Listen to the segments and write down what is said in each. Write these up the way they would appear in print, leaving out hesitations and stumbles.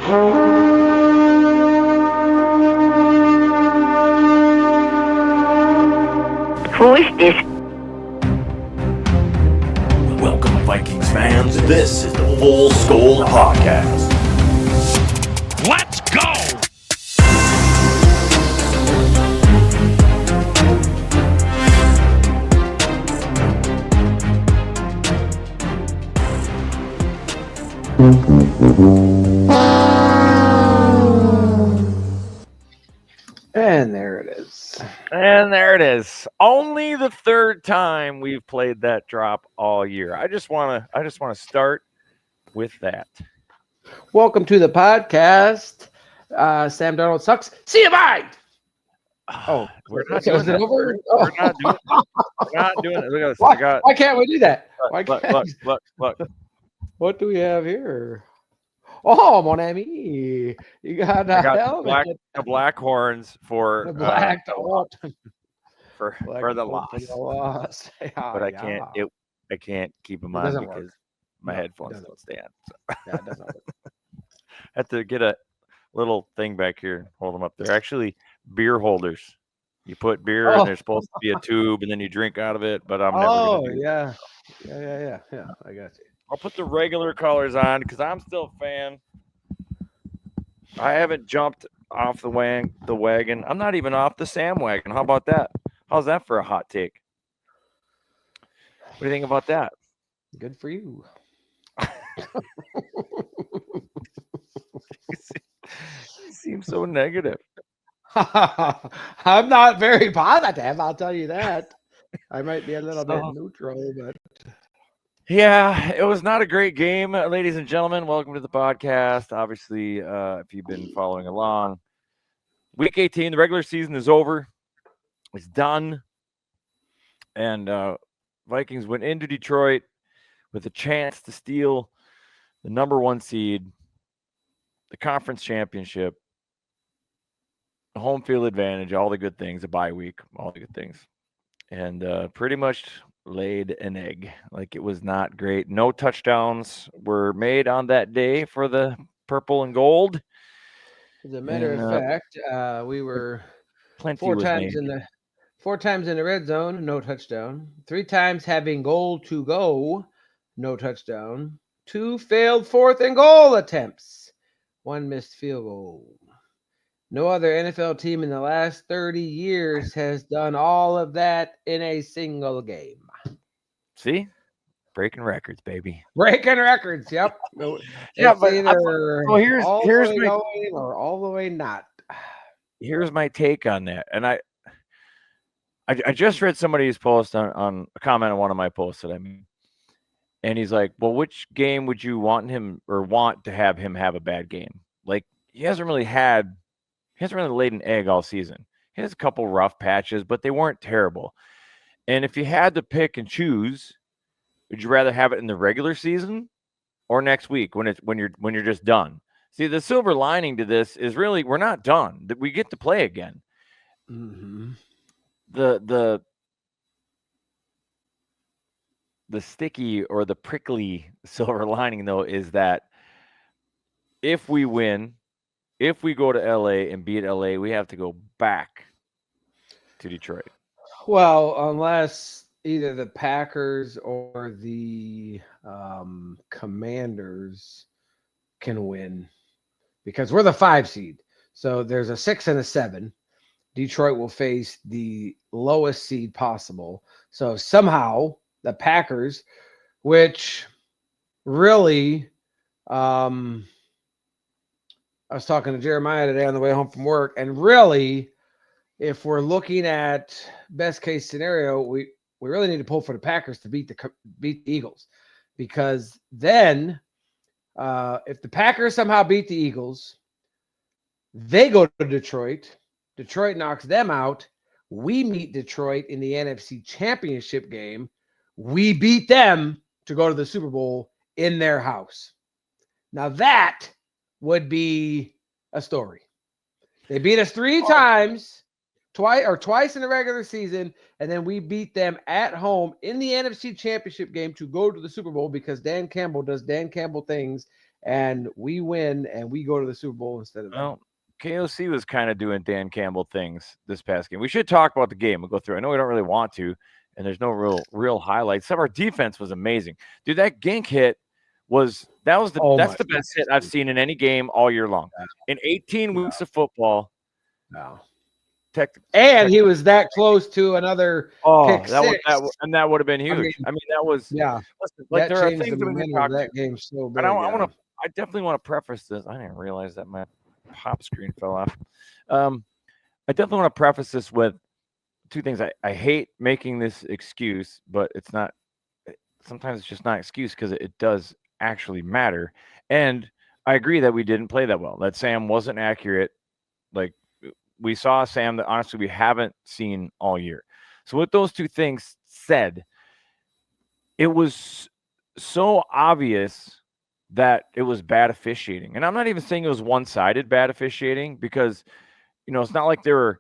Who is this? Welcome, Vikings fans. This is the FullSkol podcast. Let's go! And there it is. And there it is. Only the third time we've played that drop all year. I just want to start with that. Welcome to the podcast. Sam Darnold sucks. See you bye. Oh, we're not So doing is it that. over? We're not doing it. We're not doing it. Look at this. Why can't we do that? Look. What do we have here? Oh, mon ami. You got I got helmet. the black horns for The black for the loss. But I can't. I can't keep them on doesn't because work. my No, headphones doesn't. don't stand. So. Yeah, it doesn't work. I have to get a little thing back here and hold them up. They're actually beer holders. You put beer and there's supposed to be a tube and then you drink out of it, but I'm never going to do that. Yeah. I got you. I'll put the regular colors on because I'm still a fan. I haven't jumped off the wagon. I'm not even off the Sam wagon. How about that? How's that for a hot take? What do you think about that? Good for you. You seem so negative. I'm not very positive, I'll tell you that. I might be a little bit neutral, but Yeah, it was not a great game, ladies and gentlemen. Welcome to the podcast. Obviously, if you've been following along, Week 18, the regular season is over. It's done. And Vikings went into Detroit with a chance to steal the number 1 seed, the conference championship, the home field advantage, all the good things, a bye week, all the good things. And pretty much laid an egg. Like, it was not great. No touchdowns were made on that day for the purple and gold. as a matter of fact, we were Plenty four was times made. in the red zone, no touchdown. 3 times having goal to go, no touchdown. 2 failed 4th and goal attempts. 1 missed field goal. No other NFL team in the last 30 years has done all of that in a single game. See? Breaking records, baby. Breaking records, yep. Yeah, It's but either well, here's the way my going or all the way not. here's my take on that. And I just read somebody's post on a comment on one of my posts that I made. And he's like, well, which game would you want to have him have a bad game? Like, he hasn't really laid an egg all season. He has a couple rough patches, but they weren't terrible. And if you had to pick and choose, would you rather have it in the regular season or next week when you're just done? See, the silver lining to this is really we're not done. We get to play again. Mm-hmm. The sticky or the prickly silver lining, though, is that if we win, if we go to LA and beat LA, we have to go back to Detroit. Well, unless either the Packers or the Commanders can win, because we're the 5 seed. So there's a 6 and a 7. Detroit will face the lowest seed possible. So somehow the Packers, which really, I was talking to Jeremiah today on the way home from work, and really, if we're looking at best case scenario, we really need to pull for the Packers to beat the Eagles, because then if the Packers somehow beat the Eagles, they go to Detroit. Detroit knocks them out. We meet Detroit in the NFC Championship game. We beat them to go to the Super Bowl in their house. Now that would be a story. They beat us 3 times, twice in the regular season, and then we beat them at home in the NFC Championship game to go to the Super Bowl because Dan Campbell does Dan Campbell things, and we win and we go to the Super Bowl instead of them. Well, KOC was kind of doing Dan Campbell things this past game. We should talk about the game. We'll go through. I know we don't really want to, and there's no real highlights. Some of our defense was amazing. Dude, that Gink hit that's the best hit I've seen in any game all year long. In 18 weeks of football. No. And he was that close to another pick six. That would have been huge. I mean, that was Listen, like, there are things that we can talk that game so big. But I definitely want to preface this. I didn't realize that my pop screen fell off. I definitely want to preface this with two things. I hate making this excuse, but it's not. Sometimes it's just not an excuse because it does actually matter. And I agree that we didn't play that well. That Sam wasn't accurate. Like, we saw Sam that honestly we haven't seen all year. So with those two things said, it was so obvious that it was bad officiating. And I'm not even saying it was one-sided bad officiating because, it's not like they were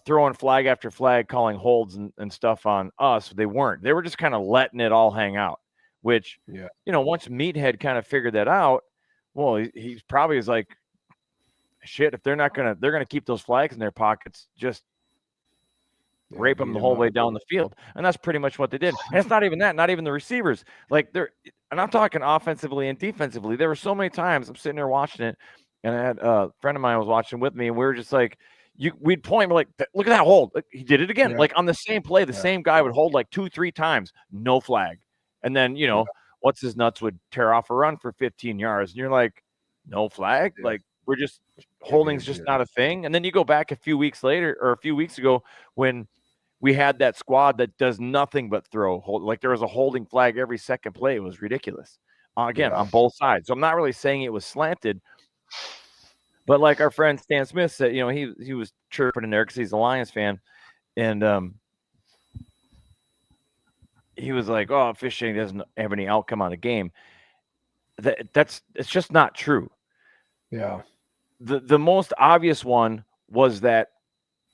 throwing flag after flag, calling holds and stuff on us. They weren't. They were just kind of letting it all hang out, which, once Meathead kind of figured that out, well, he probably is like, shit, if they're going to keep those flags in their pockets, just rape them the whole way down the field. And that's pretty much what they did. And it's not even that, not even the receivers. Like, and I'm talking offensively and defensively. There were so many times I'm sitting there watching it, and I had a friend of mine was watching with me, and we were just like, we'd point, we're like, look at that hold. He did it again. Like, on the same play, the same guy would hold like 2-3 times, no flag. And then, what's his nuts would tear off a run for 15 yards. And you're like, no flag? Like, we're just holding's just not a thing. And then you go back a few weeks ago when we had that squad that does nothing but throw. Like, there was a holding flag every second play. It was ridiculous. Again, on both sides. So I'm not really saying it was slanted. But like our friend Stan Smith said, he was chirping in there because he's a Lions fan. And he was like, oh, officiating doesn't have any outcome on the game. It's just not true. Yeah. The most obvious one was that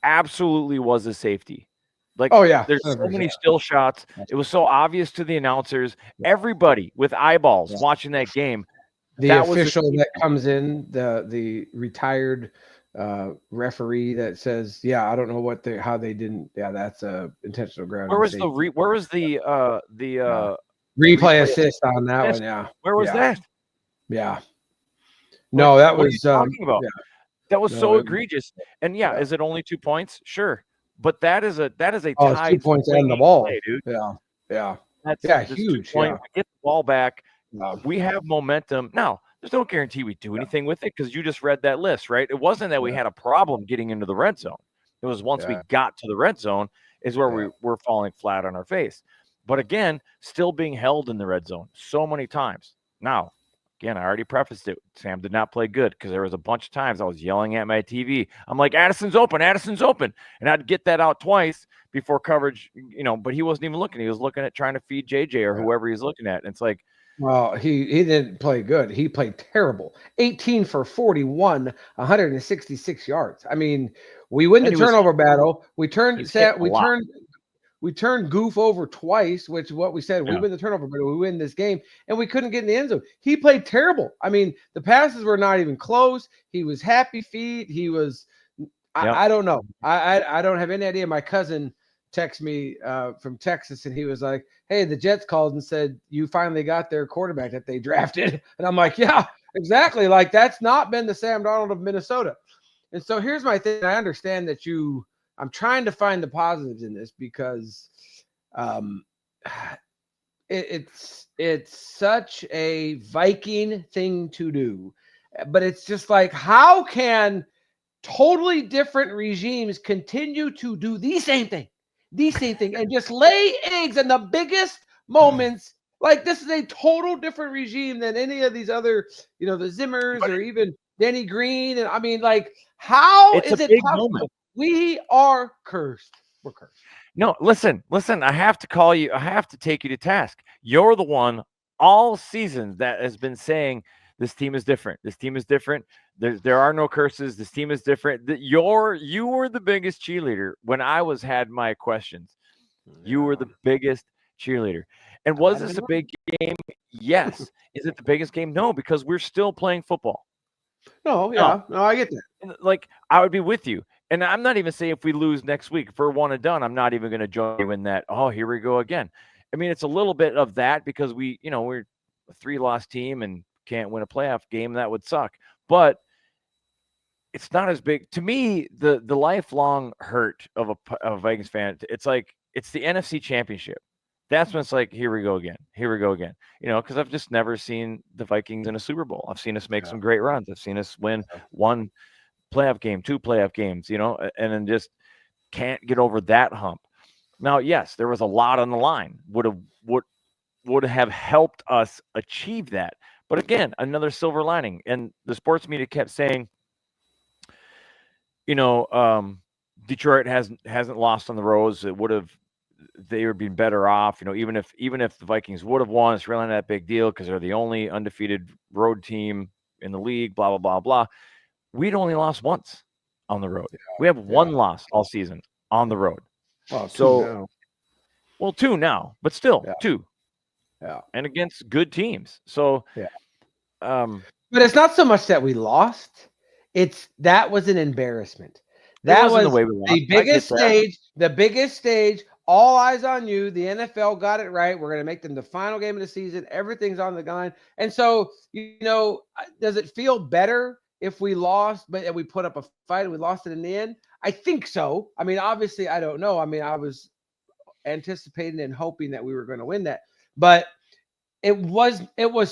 absolutely was a safety. Like, there's so many still shots. It was so obvious to the announcers. Everybody with eyeballs watching that game. The official that comes in, the retired referee that says, I don't know how they didn't. Yeah, that's a intentional ground. Where was the replay assist on that one? Yeah. Where was that? Yeah. No, that was talking about. Yeah. That was so egregious. And is it only 2 points? Sure, but that is a tie. 2 points and the ball, play, dude. Yeah. That's huge. Get the ball back. We have momentum now. There's no guarantee we do anything with it because you just read that list, right? It wasn't that we had a problem getting into the red zone. It was once we got to the red zone is where we were falling flat on our face. But again, still being held in the red zone so many times. Now, again, I already prefaced it. Sam did not play good because there was a bunch of times I was yelling at my TV. I'm like, Addison's open. And I'd get that out twice before coverage, but he wasn't even looking. He was looking at trying to feed JJ or whoever he's looking at. And it's like, well, he didn't play good. He played terrible. 18 for 41, 166 yards. I mean, we win the turnover battle. We turned Goof over twice, which is what we said. We win the turnover battle. We win this game, and we couldn't get in the end zone. He played terrible. I mean, the passes were not even close. He was happy feet. He was I don't know. I don't have any idea. My cousin texted me from Texas, and he was like, hey, the Jets called and said, you finally got their quarterback that they drafted. And I'm like, yeah, exactly. Like, that's not been the Sam Darnold of Minnesota. And so here's my thing. I understand that I'm trying to find the positives in this because it's such a Viking thing to do. But it's just like, how can totally different regimes continue to do the same thing and just lay eggs in the biggest moments? Like, this is a total different regime than any of these other, the Zimmers or even Denny Green. And I mean, like, how is it possible? Moment. We are cursed. We're cursed. No, listen. I have to call you. I have to take you to task. You're the one all season that has been saying this team is different. This team is different. There are no curses. This team is different. You were the biggest cheerleader when I had my questions. You were the biggest cheerleader. And was this a big game? Yes. Is it the biggest game? No, because we're still playing football. No, yeah, no, I get that. And, like, I would be with you. And I'm not even saying if we lose next week, if we're one and done, I'm not even going to join you in that. Oh, here we go again. I mean, it's a little bit of that because we're a 3-loss team and can't win a playoff game. That would suck. But it's not as big to me. The lifelong hurt of a Vikings fan. It's like it's the NFC Championship. That's when it's like, here we go again. Here we go again. Because I've just never seen the Vikings in a Super Bowl. I've seen us make some great runs. I've seen us win one playoff game, 2 playoff games, and then just can't get over that hump. Now, yes, there was a lot on the line. Would have helped us achieve that. But again, another silver lining. And the sports media kept saying, Detroit hasn't lost on the roads. They would be better off, even if the Vikings would have won, it's really not that big deal because they're the only undefeated road team in the league, blah, blah, blah, blah. We'd only lost once on the road. We have one loss all season on the road. Well, so, 2 now, but still 2. Yeah. And against good teams. So, but it's not so much that we lost. That was an embarrassment. That was the biggest stage, all eyes on you. The NFL got it right. We're going to make them the final game of the season. Everything's on the line. And so, does it feel better if we lost, but we put up a fight and we lost it in the end? I think so. I mean, obviously, I don't know. I mean, I was anticipating and hoping that we were going to win that, but it was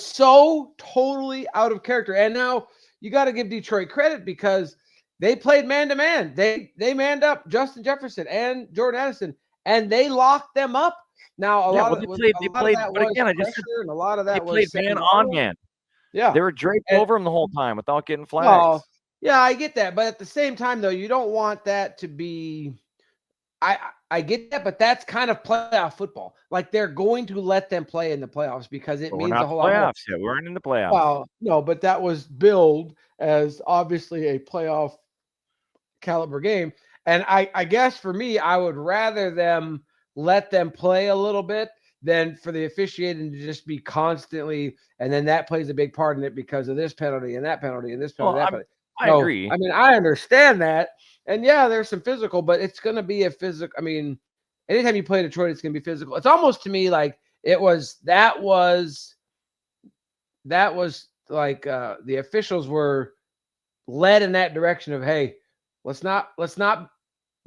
so totally out of character. And now you got to give Detroit credit because they played man to man. They manned up Justin Jefferson and Jordan Addison, and they locked them up. Now a lot of that was man on man. Yeah, they were draped over him the whole time without getting flags. Well, yeah, I get that, but at the same time, though, you don't want that to be. I get that, but that's kind of playoff football. Like they're going to let them play in the playoffs because it means a whole lot more. Yeah, we weren't in the playoffs. Well, no, but that was billed as obviously a playoff caliber game. And I guess for me, I would rather them let them play a little bit than for the officiating to just be constantly, and then that plays a big part in it because of this penalty and that penalty and this penalty. That penalty. I agree. I mean, I understand that. And yeah, there's some physical, but it's going to be a physical. I mean, anytime you play Detroit, it's going to be physical. It's almost to me like that was like the officials were led in that direction of, hey, let's not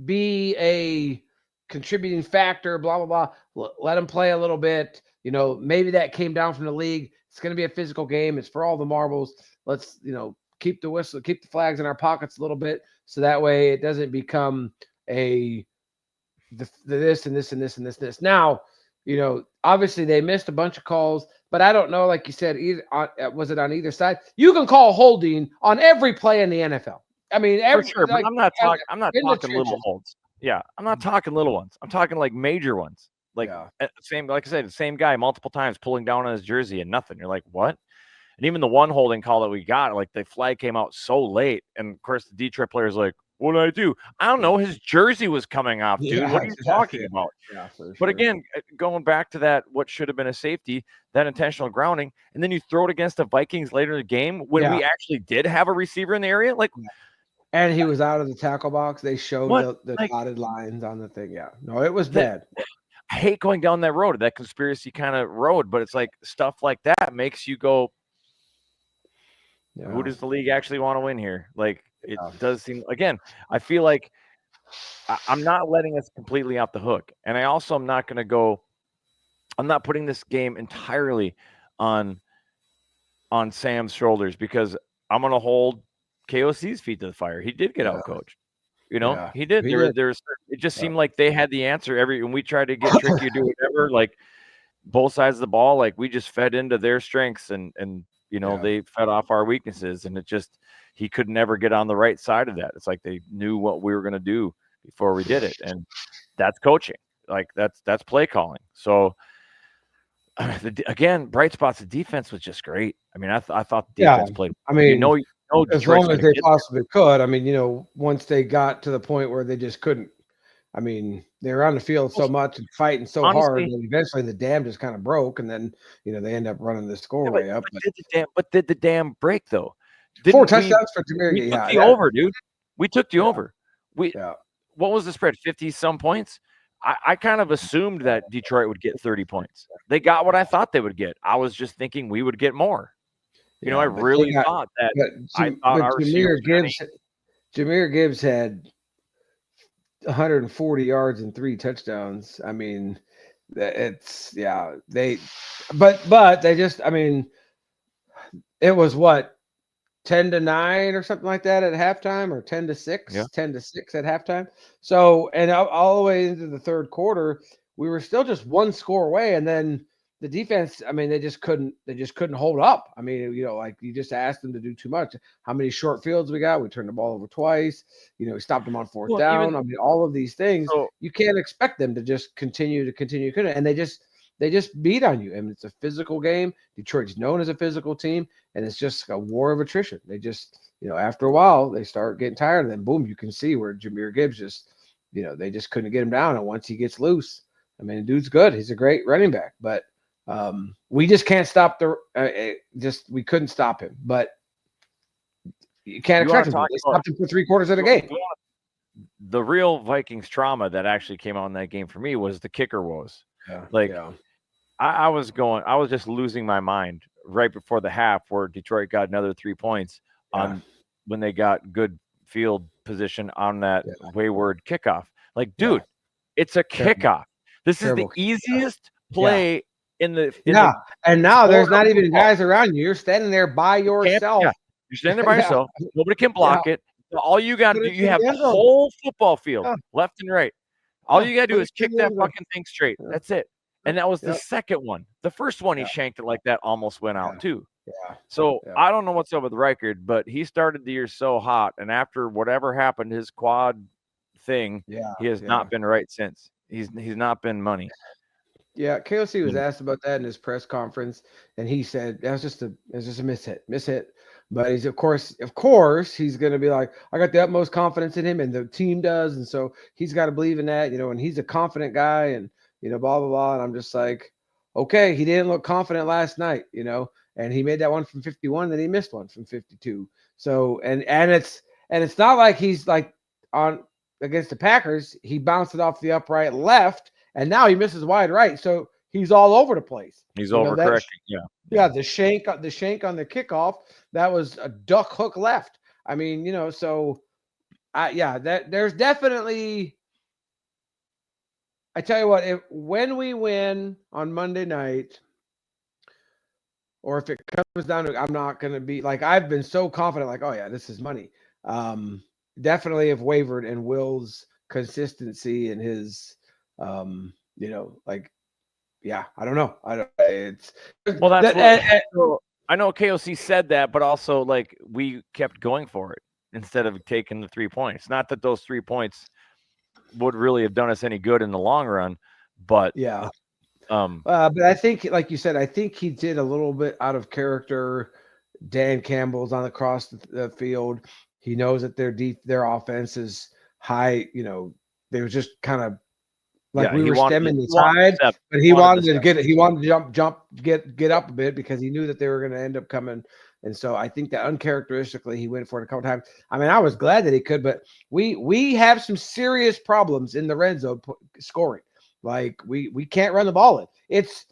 be a contributing factor, blah, blah, blah. Let them play a little bit. Maybe that came down from the league. It's going to be a physical game. It's for all the marbles. Let's, keep the whistle, keep the flags in our pockets a little bit. So that way it doesn't become this and this and this and this. Now, obviously they missed a bunch of calls, but I don't know, like you said, was it on either side? You can call holding on every play in the NFL. I mean, for sure, but I'm not talking little holds. Yeah, I'm not talking little ones. I'm talking like major ones. Like same, like I said, the same guy multiple times pulling down on his jersey and nothing. You're like, what? And even the one holding call that we got, like the flag came out so late. And of course, the Detroit player's like, what did I do? I don't know. His jersey was coming off, dude. What are you talking about? Yeah, for sure. But again, going back to that, what should have been a safety, that intentional grounding, and then you throw it against the Vikings later in the game when we actually did have a receiver in the area. Like, and he was out of the tackle box. They showed the dotted lines on the thing. Yeah. No, it was bad. I hate going down that road, that conspiracy kind of road, but it's like stuff like that makes you go, who does the league actually want to win here? Like, it does seem, again, I feel like I'm not letting us completely off the hook. And I also am not going to go, I'm not putting this game entirely on Sam's shoulders because I'm going to hold KOC's feet to the fire. He did get out coached. He did. It just seemed like they had the answer when we tried to get tricky or do whatever, like both sides of the ball, like we just fed into their strengths and they fed off our weaknesses, and he could never get on the right side of that. It's like they knew what we were going to do before we did it. And that's coaching. Like that's play calling. So again, bright spots, the defense was just great. I mean, I thought the defense played. I mean, as long as they possibly could. I mean, once they got to the point where they just couldn't. I mean, they were on the field so much and fighting so hard, Honestly, and eventually the dam just kind of broke, and then they end up running the score way up. But did the dam break though? 4 Didn't touchdowns for we Jameer. took Yeah, the over, dude. We took the Yeah. over. yeah. What was the spread? 50 some points. I kind of assumed that Detroit would get 30 points. They got what I thought they would get. I was just thinking we would get more. I Yeah, but really thought that. I thought our receivers Jameer Gibbs had 140 yards and 3 touchdowns. I mean, but they just, I mean, it was what, 10-9 or something like that at halftime, or 10-6, Yeah. 10-6 at halftime. So, and all the way into the third quarter, we were still just 1 score away, and then the defense, I mean, they just couldn't hold up. I mean, like, you just asked them to do too much. How many short fields we got? We turned the ball over twice. We stopped them on 4th down. I mean, all of these things, you can't expect them to just continue. And they just beat on you. I mean, it's a physical game. Detroit's known as a physical team, and it's just a war of attrition. They just, after a while, they start getting tired, and then boom, you can see where Jameer Gibbs just, they just couldn't get him down. And once he gets loose, I mean, the dude's good. He's a great running back, but we just can't stop we couldn't stop him. But you can't expect him to. They stopped him for 3/4 of the game. The real Vikings trauma that actually came out in that game for me was the kicker woes. I was just losing my mind right before the half, where Detroit got another 3 points when they got good field position on that wayward kickoff. Like, dude, it's a kickoff. This is the easiest play in the and now there's not even guys around you. You're standing there by yourself. You're standing there by yourself. Nobody can block it. All you got to do, you have the whole football field left and right. All you got to do is kick that fucking thing straight. That's it. And that was the second one. The first one, he shanked it like that, almost went out too. So I don't know what's up with Reichard, but he started the year so hot, and after whatever happened, his quad thing, he has not been right since. He's not been money. Yeah, KOC was asked about that in his press conference, and he said that was just a mishit. But he's of course he's going to be like, I got the utmost confidence in him, and the team does, and so he's got to believe in that, and he's a confident guy, and blah blah blah. And I'm just like, okay, he didn't look confident last night, and he made that one from 51, then he missed one from 52. So and it's not like he's like on against the Packers, he bounced it off the upright left. And now he misses wide right, so he's all over the place. He's overcorrecting. Yeah. The shank on the kickoff, that was a duck hook left. I mean, so that there's definitely. I tell you what, when we win on Monday night, or if it comes down to, I'm not going to be like, I've been so confident, like, oh yeah, this is money. Definitely have wavered in Will's consistency and his. I don't know. It's I know KOC said that, but also like we kept going for it instead of taking the 3 points. Not that those 3 points would really have done us any good in the long run, but but I think, like you said, I think he did a little bit out of character. Dan Campbell's on across the field. He knows that their offense is high. They were just kind of. Like we were stemming the tide, but he wanted to get up a bit because he knew that they were going to end up coming. And so I think that uncharacteristically he went for it a couple times. I mean, I was glad that he could, but we have some serious problems in the red zone scoring. Like we can't run the ball in. It's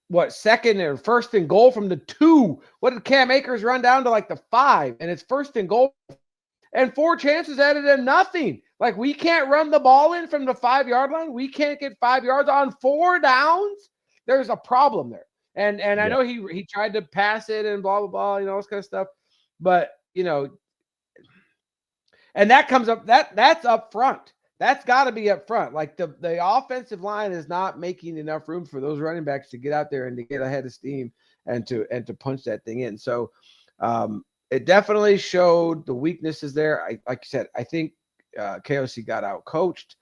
what, second or first and goal from the 2. What did Cam Akers run down to like the 5? And it's first and goal. And 4 chances added to nothing. Like, we can't run the ball in from the 5-yard line. We can't get 5 yards on 4 downs. There's a problem there. And I know he tried to pass it and blah, blah, blah, all this kind of stuff. But, and that comes up, that's up front. That's got to be up front. Like, the offensive line is not making enough room for those running backs to get out there and to get ahead of steam and to punch that thing in. So, it definitely showed the weaknesses there. Like you said, I think KOC got out coached.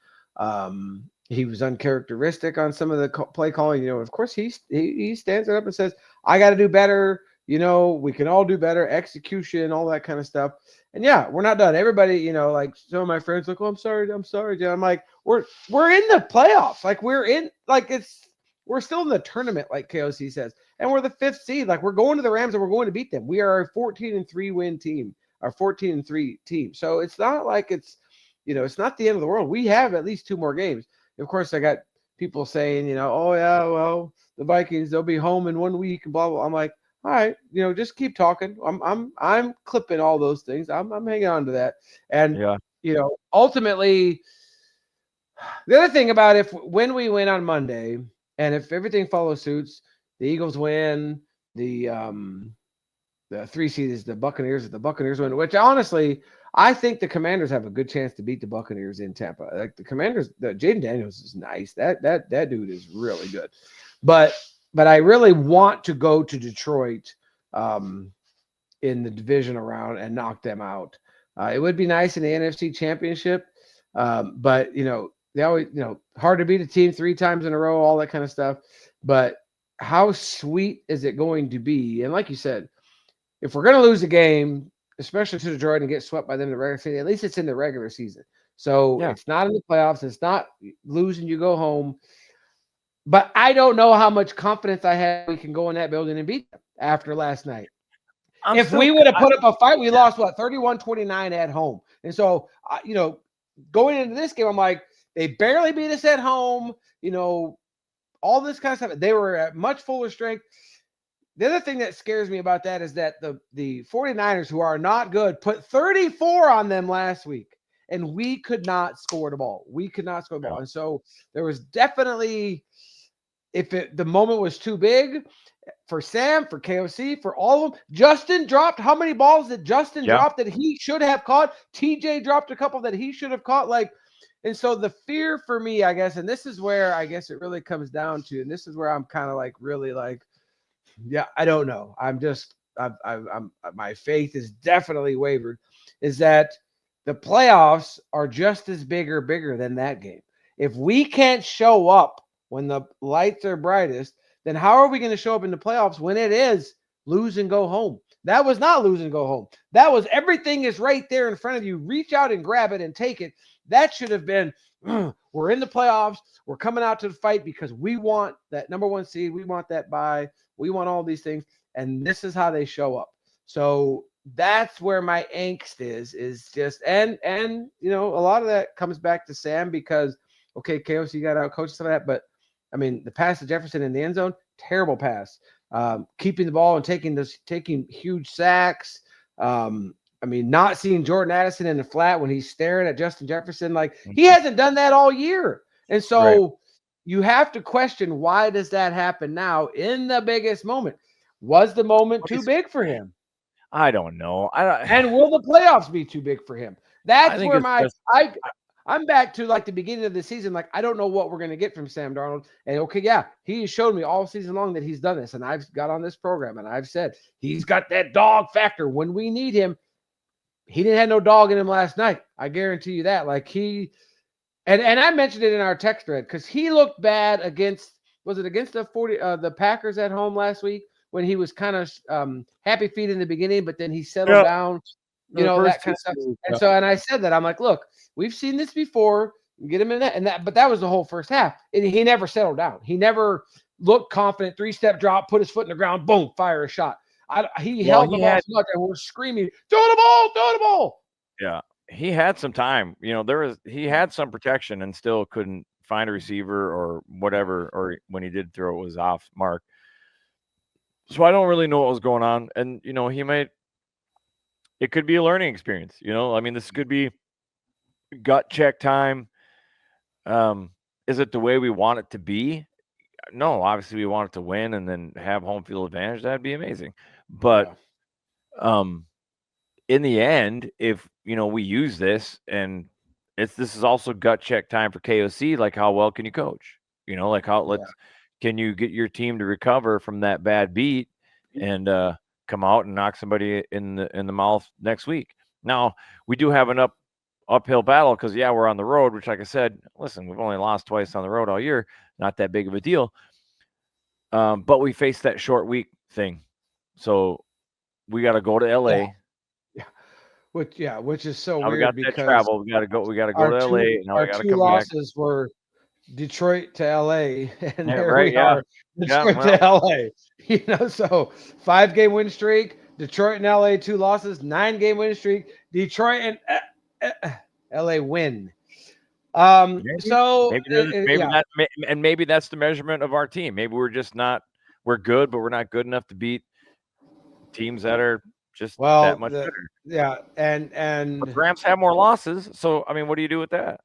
He was uncharacteristic on some of the play calling. Of course, he stands up and says, "I got to do better." we can all do better, execution, all that kind of stuff. And yeah, we're not done. Everybody, like some of my friends like, oh, I'm sorry, John. I'm like, we're in the playoffs. Like we're still in the tournament, like KOC says. And we're the 5th seed. Like we're going to the Rams and we're going to beat them. We are a 14-3 win team, our 14-3 team. So it's not like it's not the end of the world. We have at least 2 more games. Of course, I got people saying, oh yeah, well, the Vikings, they'll be home in 1 week and blah blah. I'm like, all right, just keep talking. I'm clipping all those things. I'm hanging on to that. And ultimately, the other thing about when we win on Monday, and if everything follows suits, the Eagles win, the 3 seed is the Buccaneers. If the Buccaneers win, which honestly, I think the Commanders have a good chance to beat the Buccaneers in Tampa. Like the Commanders, Jaden Daniels is nice. That dude is really good. But I really want to go to Detroit in the division round and knock them out. It would be nice in the NFC Championship, but they always hard to beat a team 3 times in a row, all that kind of stuff. But how sweet is it going to be? And like you said, if we're going to lose a game, especially to Detroit and get swept by them in the regular season, at least it's in the regular season. So it's not in the playoffs. It's not losing, you go home. But I don't know how much confidence I have we can go in that building and beat them after last night. If we would have put up a fight, we lost, 31-29 at home. And so, going into this game, I'm like, they barely beat us at home, all this kind of stuff. They were at much fuller strength. The other thing that scares me about that is that the 49ers, who are not good, put 34 on them last week, and we could not score the ball. And so there was definitely, the moment was too big for Sam, for KOC, for all of them. Justin dropped, how many balls did Justin drop that he should have caught? TJ dropped a couple that he should have caught. And so the fear for me, I guess, and this is where I guess it really comes down to, and this is where I'm kind of like really like, yeah, I don't know. I'm my faith is definitely wavered, is that the playoffs are just as bigger than that game. If we can't show up when the lights are brightest, then how are we going to show up in the playoffs when it is lose and go home? That was not lose and go home. That was everything is right there in front of you. Reach out and grab it and take it. That should have been, we're in the playoffs. We're coming out to the fight because we want that number 1 seed. We want that bye. We want all these things. And this is how they show up. So that's where my angst is just, and a lot of that comes back to Sam because, okay, KOC got out coached some of that, but I mean, the pass to Jefferson in the end zone, terrible pass. Keeping the ball and taking huge sacks. Not seeing Jordan Addison in the flat when he's staring at Justin Jefferson. Like, he hasn't done that all year. And so you have to question, why does that happen now in the biggest moment? Was the moment too big for him? I don't know. And will the playoffs be too big for him? That's where I'm back to like the beginning of the season. Like, I don't know what we're going to get from Sam Darnold. And okay, yeah, he showed me all season long that he's done this. And I've got on this program and I've said he's got that dog factor when we need him. He didn't have no dog in him last night. I guarantee you that. Like and I mentioned it in our text thread because he looked bad against the Packers at home last week when he was kind of happy feet in the beginning, but then he settled down. That kind of stuff. And I said that. I'm like, look, we've seen this before. Get him in that. But that was the whole first half. And he never settled down. He never looked confident. 3-step drop, put his foot in the ground, boom, fire a shot. He held the ball so much, and we're screaming, throw the ball. Yeah, he had some time. He had some protection and still couldn't find a receiver or whatever, or when he did throw, it was off mark. So I don't really know what was going on. And, it could be a learning experience. This could be gut check time. Is it the way we want it to be? No, obviously we want it to win and then have home field advantage. That'd be amazing. But in the end, if we use this, and this is also gut check time for KOC, like how well can you coach? Can you get your team to recover from that bad beat and come out and knock somebody in the mouth next week? Now, we do have an uphill battle because we're on the road, which, like I said, listen, we've only lost twice on the road all year, not that big of a deal. But we faced that short week thing. So we got to go to LA. Which is so Now we weird got that because travel. We got to go to our LA. Now we our got to two come back. losses were Detroit to LA, and Yeah, there right. we Yeah. are, Detroit to LA. So 5-game win streak, Detroit and LA 2 losses, 9-game win streak, Detroit and LA win. So Maybe that's the measurement of our team. Maybe we're good, but we're not good enough to beat teams that are just that much better. Yeah, and But Rams have more losses, so I mean, what do you do with that?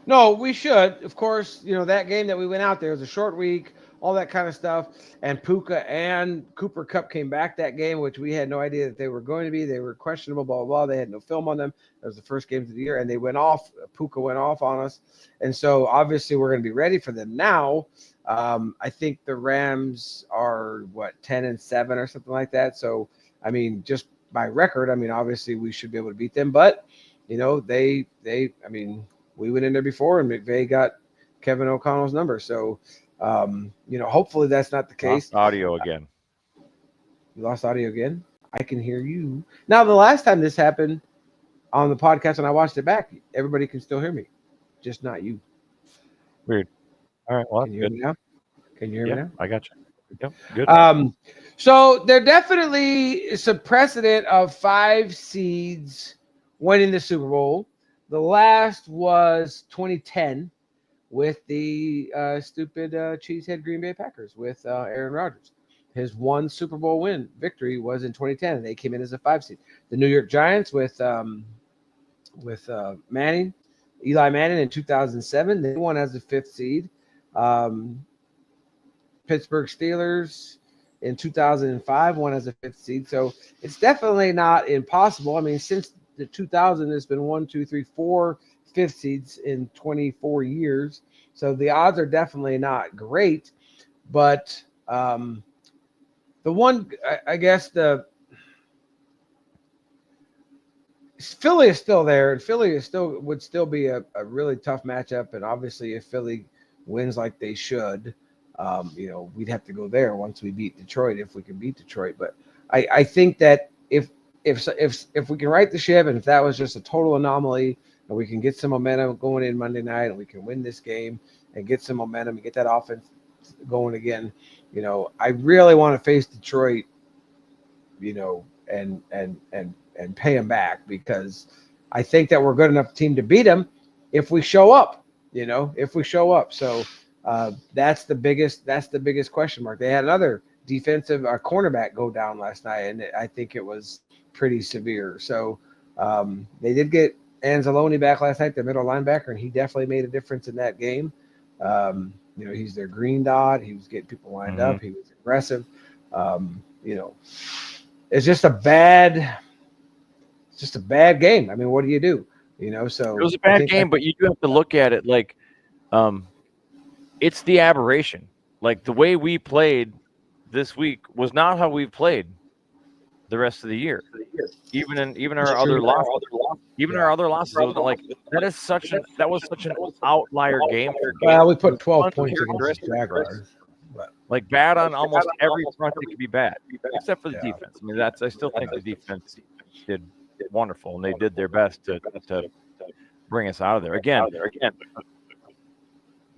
No, we should. Of course, that game that we went out there was a short week, all that kind of stuff. And Puka and Cooper Kupp came back that game, which we had no idea that they were going to be. They were questionable, blah, blah, blah. They had no film on them. That was the first games of the year, and they went off. Puka went off on us. And so, obviously, we're going to be ready for them now. I think the Rams are, 10-7 or something like that. So, I mean, just by record, obviously, we should be able to beat them. But, we went in there before, and McVay got Kevin O'Connell's number. So, hopefully that's not the case. Lost audio again. You lost audio again? I can hear you. Now, the last time this happened on the podcast and I watched it back, everybody can still hear me, just not you. Weird. All right. Well, can you hear me now? Can you hear me now? I got you. Yep. Good. So there definitely is a precedent of 5 seeds winning the Super Bowl. The last was 2010 with the stupid cheesehead Green Bay Packers with Aaron Rodgers. His one Super Bowl victory was in 2010, and they came in as a 5 seed. The New York Giants with Eli Manning in 2007, they won as a 5th seed. Pittsburgh Steelers in 2005 won as a 5th seed. So it's definitely not impossible. I mean, since the 2000, there's been 4 5th seeds in 24 years. So the odds are definitely not great. But the one, I guess, Philly is still there, and Philly would still be a really tough matchup. And obviously, if Philly wins like they should, we'd have to go there once we beat Detroit, if we can beat Detroit. But I think that if we can right the ship, and if that was just a total anomaly, and we can get some momentum going in Monday night, and we can win this game and get some momentum and get that offense going again, I really want to face Detroit, and pay them back, because I think that we're a good enough team to beat them if we show up. So that's the biggest question mark. They had another defensive cornerback go down last night, and I think it was pretty severe. So they did get Anzalone back last night, the middle linebacker, and he definitely made a difference in that game. He's their green dot. He was getting people lined up. He was aggressive. It's just a bad game. I mean, what do you do? So it was a bad game, but you do have to look at it like it's the aberration. Like the way we played this week was not how we played the rest of the year. Even our other losses. Our other losses, like that was such an outlier game. Well, we put 12 points against the Jaguars. Like bad on almost every front, it could be bad, except for the defense. I mean, I still think the defense did wonderful, and they did their best to bring us out of there. Again,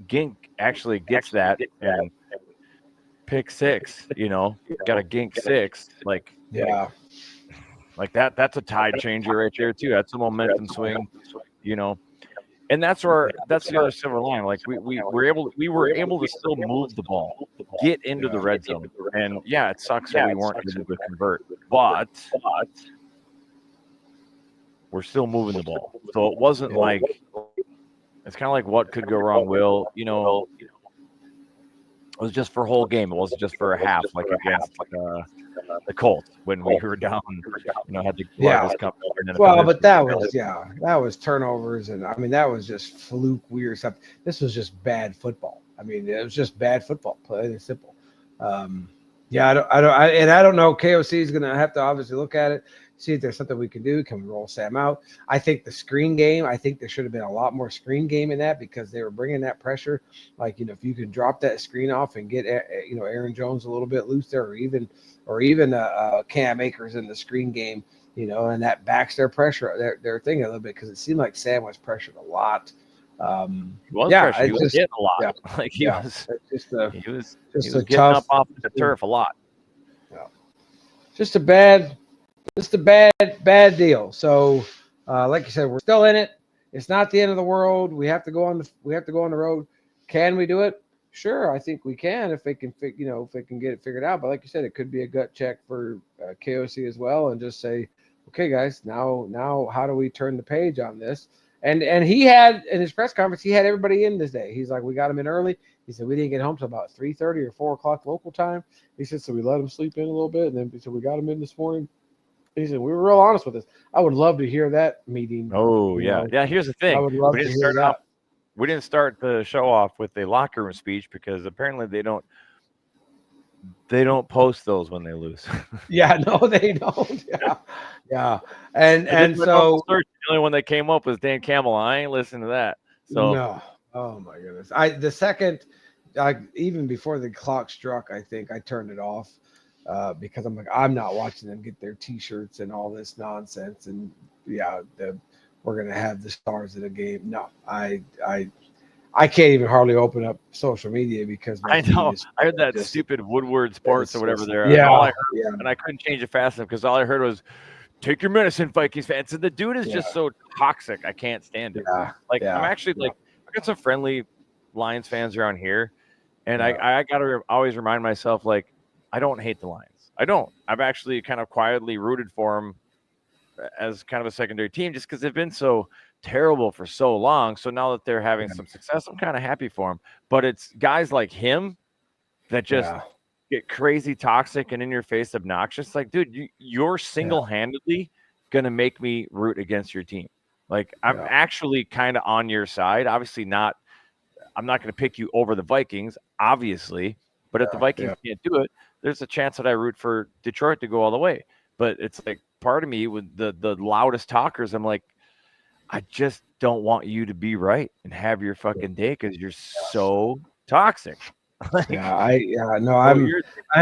Gink actually gets that and pick 6. Got a Gink 6, like that. That's a tide changer right there too. That's a momentum swing, And that's the other silver line. Like we were able to still move the ball, get into the red zone, and it sucks that we weren't able to convert, but we're still moving the ball. So it wasn't like it's kind of like what could go wrong. Will it was just for a whole game. It wasn't just for a half, like against the Colts when we were down. Had to this company. Well, but that was turnovers, and I mean that was just fluke weird stuff. This was just bad football. I mean, it was just bad football, plain and simple. I don't know. KOC is going to have to obviously look at it. see if there's something we can do. Can we roll Sam out? I think the screen game, I think there should have been a lot more screen game in that because they were bringing that pressure. Like, if you can drop that screen off and get, Aaron Jones a little bit loose there, or even Cam Akers in the screen game, and that backs their pressure, their thing a little bit, because it seemed like Sam was pressured a lot. He was pressured. He was hitting a lot. Yeah, like he was just getting up off the turf a lot. Yeah. Just a bad deal. So, like you said, we're still in it. It's not the end of the world. We have to go on the road. Can we do it? Sure, I think we can if they can get it figured out. But like you said, it could be a gut check for KOC as well, and just say, okay, guys, now how do we turn the page on this? And he had, in his press conference, he had everybody in this day. He's like, we got him in early. He said we didn't get home till about 3:30 or 4 o'clock local time. He said, so we let him sleep in a little bit, and then so we got him in this morning. He said we were real honest with this. I would love to hear that meeting. Oh yeah, yeah. Here's the thing. I would love to hear that. We didn't start the show off with a locker room speech because apparently they don't post those when they lose. Yeah, no, they don't. Yeah. And so the only one that came up was Dan Campbell. I ain't listening to that. So no. Oh my goodness. Even before the clock struck, I think I turned it off because I'm like, I'm not watching them get their T-shirts and all this nonsense. And we're gonna have the stars of the game. No, I can't even hardly open up social media because I know I heard that stupid Woodward Sports or whatever there. Yeah, all I heard, and I couldn't change it fast enough because all I heard was "Take your medicine, Vikings fans." And the dude is just so toxic. I can't stand it. I'm actually I got some friendly Lions fans around here, and I gotta always remind myself, like, I don't hate the Lions. I don't. I've actually kind of quietly rooted for them as kind of a secondary team just because they've been so terrible for so long. So now that they're having some success, I'm kind of happy for them. But it's guys like him that just get crazy toxic and in your face obnoxious. Like, dude, you're single-handedly gonna make me root against your team. Like, I'm actually kind of on your side. Obviously not. I'm not going to pick you over the Vikings, obviously. But if the Vikings can't do it, there's a chance that I root for Detroit to go all the way. But it's like part of me with the loudest talkers, I'm like, I just don't want you to be right and have your fucking day because you're so toxic. I'm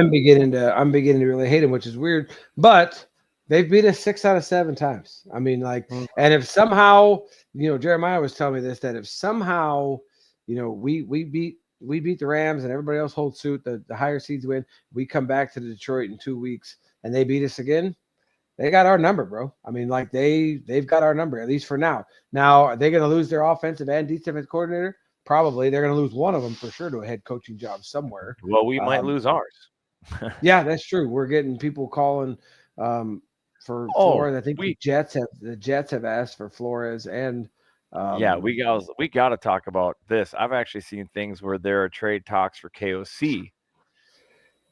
beginning to really hate him, which is weird. But they've beat us 6 out of 7 times. I mean, like, and if somehow, Jeremiah was telling me this, that if somehow, we beat the Rams and everybody else holds suit, the higher seeds win, we come back to Detroit in 2 weeks and they beat us again, they got our number, bro. I mean, like, they've got our number, at least for now. Now, are they going to lose their offensive and defensive coordinator? Probably. They're going to lose one of them for sure to a head coaching job somewhere. Well, we might lose ours. Yeah, that's true. We're getting people calling for Flores. I think the Jets have asked for Flores and we got to talk about this. I've actually seen things where there are trade talks for KOC.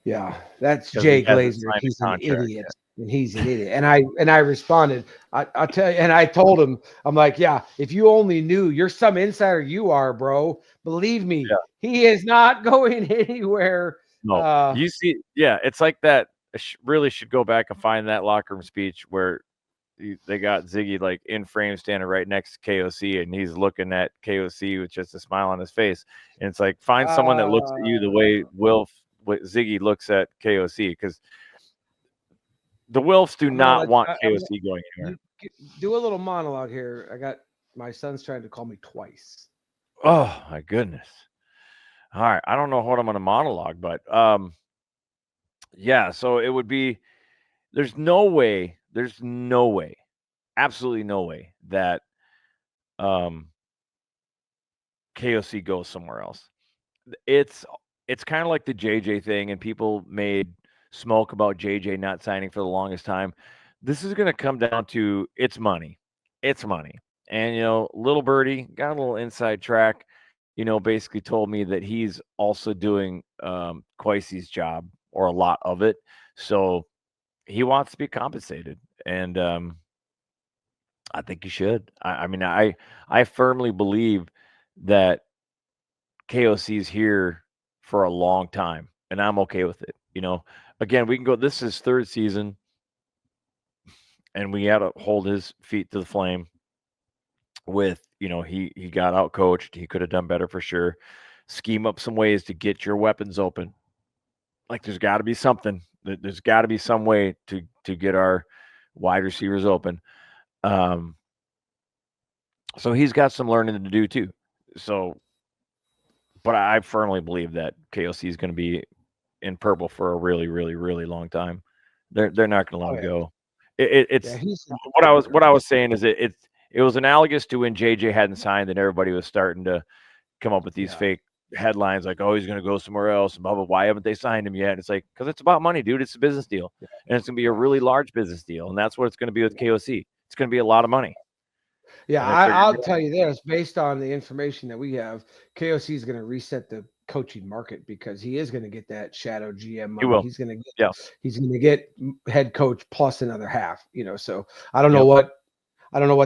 Yeah, that's Jay Glazer. He's an idiot. And he's an idiot. And I responded, I'll tell you, and I told him, I'm like, yeah, if you only knew, you're some insider, you are, bro. Believe me, he is not going anywhere. No, you see, it's like that. I really should go back and find that locker room speech where they got Ziggy like in frame standing right next to KOC, and he's looking at KOC with just a smile on his face. And it's like, find someone that looks at you the way Ziggy looks at KOC, because the Wilfs do not want KOC going anywhere. Do a little monologue here. I got my son's trying to call me twice. Oh my goodness. All right. I don't know what I'm going to monologue, but so it would be, there's no way, absolutely no way that KOC goes somewhere else. It's kind of like the JJ thing, and people made smoke about JJ not signing for the longest time. This is going to come down to it's money. And little birdie got a little inside track, basically told me that he's also doing Kwesi's job, or a lot of it. So he wants to be compensated, and I think he should. I mean, I firmly believe that KOC is here for a long time, and I'm okay with it. Again, we can go. This is third season. and we had to hold his feet to the flame with, he got out coached. He could have done better for sure. Scheme up some ways to get your weapons open. Like there's got to be something. There's got to be some way to get our wide receivers open. So he's got some learning to do too. So, but I firmly believe that KOC is going to be in purple for a really, really, really long time. They're not going to let him go. It's what I was saying is it was analogous to when JJ hadn't signed and everybody was starting to come up with these fake headlines like, oh, he's going to go somewhere else, blah, blah, why haven't they signed him yet? And it's like, because it's about money, dude. It's a business deal. And it's going to be a really large business deal. And that's what it's going to be with KOC. It's going to be a lot of money. Yeah, I'll tell you this, based on the information that we have, KOC is going to reset the coaching market because he is going to get that shadow GM money. He will. He's going to get head coach plus another half, so I don't know what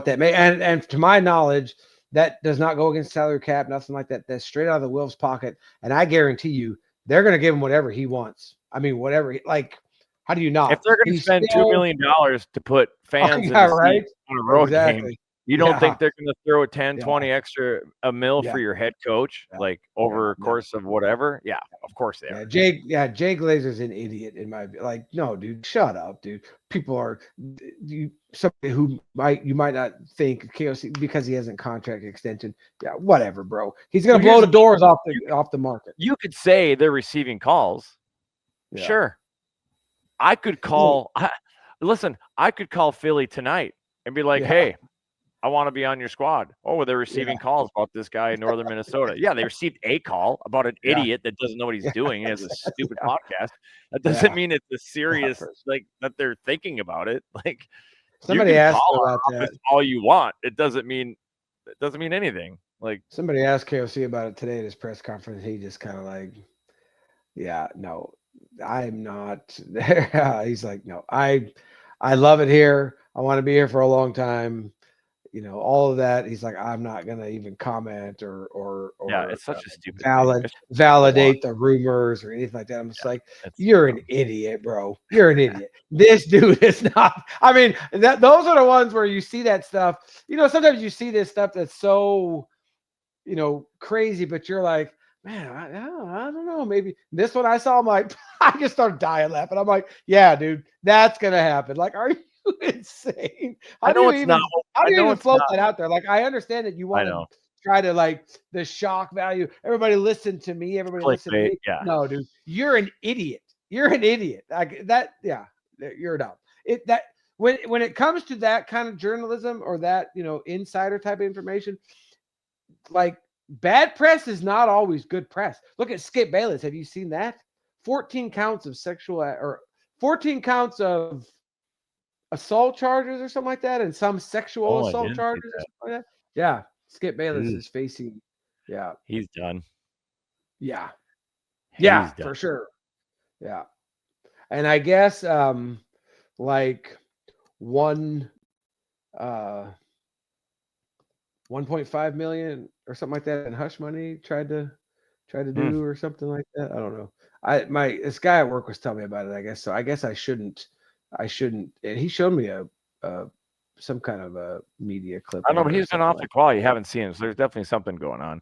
that may, and to my knowledge, that does not go against salary cap, nothing like that. That's straight out of the Wolves' pocket. And I guarantee you, they're going to give him whatever he wants. I mean, whatever. Like, how do you not? If they're going to spend $2 million to put fans in the seats on a road game, you don't think they're going to throw a 10, 20 extra a mil for your head coach, like over a course of whatever? Yeah, of course they are. Jay Glazer's an idiot in my like. No, dude, shut up, dude. People are somebody who you might not think KOC because he hasn't contract extension. Yeah, whatever, bro. He's going to blow the doors off the market. You could say they're receiving calls. Yeah. Sure. I could call. I could call Philly tonight and be like, hey, I want to be on your squad. Oh, they're receiving calls about this guy in northern Minnesota. Yeah, they received a call about an idiot that doesn't know what he's doing. He has a stupid podcast. That doesn't mean it's a serious, like, that they're thinking about it. Like, somebody asked about that. All you want. It doesn't mean anything. Like, somebody asked KOC about it today at his press conference. He just kind of like, no, I'm not there. He's like, no, I love it here. I want to be here for a long time. All of that. He's like, I'm not gonna even comment or it's such a stupid validate the rumors or anything like that. I'm just like, you're an idiot, bro. You're an idiot. This dude is not. I mean, those are the ones where you see that stuff. Sometimes you see this stuff that's so, crazy, but you're like, man, I don't know. Maybe this one I saw, I'm like, I just started dying laughing. I'm like, yeah, dude, that's gonna happen. Like, are you insane? How do you even float that out there? Like, I understand that you want to try to like the shock value. Everybody listen to me. Everybody listen to me. Yeah. No, dude, you're an idiot. You're an idiot. Like that. Yeah, you're dumb. When it comes to that kind of journalism or that insider type of information, like bad press is not always good press. Look at Skip Bayless. Have you seen that? 14 counts of 14 counts of assault charges or something like that, and some sexual assault charges or something like that. Yeah, Skip Bayless is facing. Yeah, he's done. Yeah, for sure. Yeah, and I guess like 1.5 million or something like that in hush money tried to do or something like that. I don't know. This guy at work was telling me about it. I guess so. I guess I shouldn't. And he showed me some kind of a media clip. I know, but he's been off the call. You haven't seen him, so there's definitely something going on.